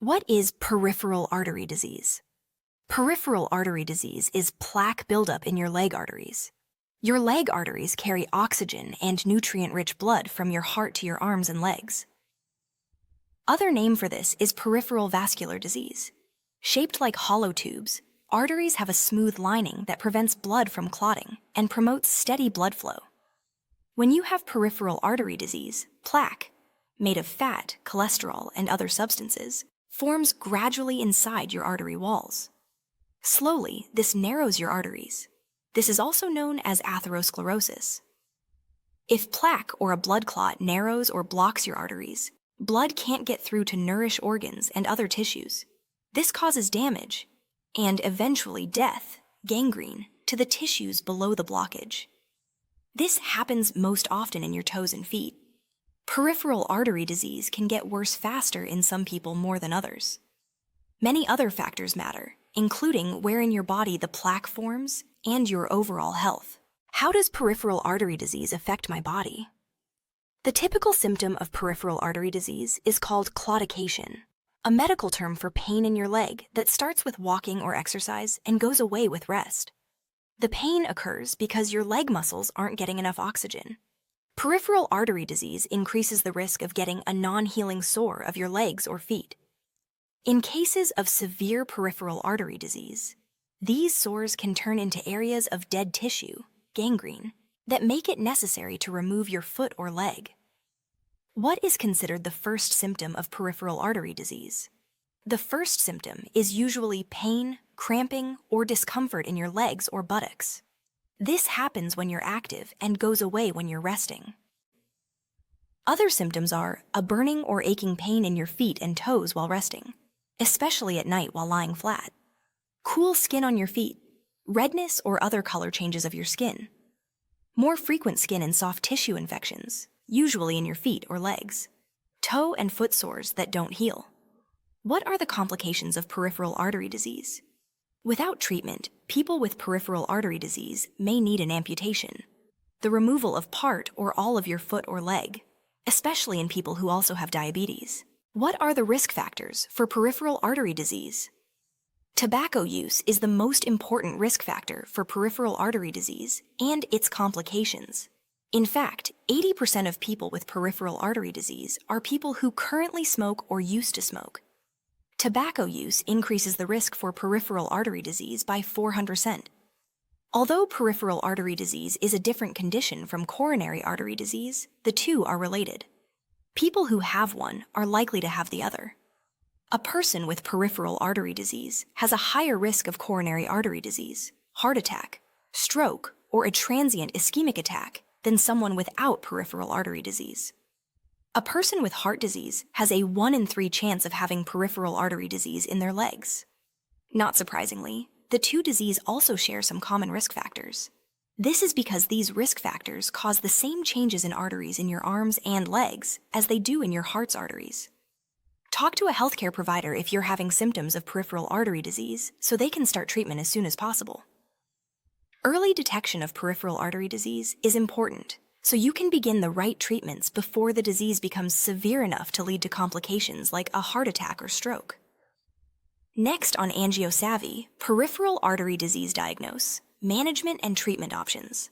What is peripheral artery disease? Peripheral artery disease is plaque buildup in your leg arteries. Your leg arteries carry oxygen and nutrient-rich blood from your heart to your arms and legs. Other name for this is peripheral vascular disease. Shaped like hollow tubes, arteries have a smooth lining that prevents blood from clotting and promotes steady blood flow. When you have peripheral artery disease, plaque, made of fat, cholesterol, and other substances, forms gradually inside your artery walls. Slowly, this narrows your arteries. This is also known as atherosclerosis. If plaque or a blood clot narrows or blocks your arteries, blood can't get through to nourish organs and other tissues. This causes damage, and eventually death, gangrene, to the tissues below the blockage. This happens most often in your toes and feet. Peripheral artery disease can get worse faster in some people more than others. Many other factors matter, including where in your body the plaque forms and your overall health. How does peripheral artery disease affect my body? The typical symptom of peripheral artery disease is called claudication, a medical term for pain in your leg that starts with walking or exercise and goes away with rest. The pain occurs because your leg muscles aren't getting enough oxygen. Peripheral artery disease increases the risk of getting a non-healing sore of your legs or feet. In cases of severe peripheral artery disease, these sores can turn into areas of dead tissue, gangrene, that make it necessary to remove your foot or leg. What is considered the first symptom of peripheral artery disease? The first symptom is usually pain, cramping, or discomfort in your legs or buttocks. This happens when you're active and goes away when you're resting. Other symptoms are a burning or aching pain in your feet and toes while resting, especially at night while lying flat, cool skin on your feet, redness or other color changes of your skin, more frequent skin and soft tissue infections, usually in your feet or legs, toe and foot sores that don't heal. What are the complications of peripheral artery disease? Without treatment, people with peripheral artery disease may need an amputation, the removal of part or all of your foot or leg, especially in people who also have diabetes. What are the risk factors for peripheral artery disease? Tobacco use is the most important risk factor for peripheral artery disease and its complications. In fact, 80% of people with peripheral artery disease are people who currently smoke or used to smoke. Tobacco use increases the risk for peripheral artery disease by 400%. Although peripheral artery disease is a different condition from coronary artery disease, the two are related. People who have one are likely to have the other. A person with peripheral artery disease has a higher risk of coronary artery disease, heart attack, stroke, or a transient ischemic attack than someone without peripheral artery disease. A person with heart disease has a 1 in 3 chance of having peripheral artery disease in their legs. Not surprisingly, the two diseases also share some common risk factors. This is because these risk factors cause the same changes in arteries in your arms and legs as they do in your heart's arteries. Talk to a healthcare provider if you're having symptoms of peripheral artery disease so they can start treatment as soon as possible. Early detection of peripheral artery disease is important, so you can begin the right treatments before the disease becomes severe enough to lead to complications like a heart attack or stroke. Next on AngioSavvy, peripheral artery disease diagnose, management and treatment options.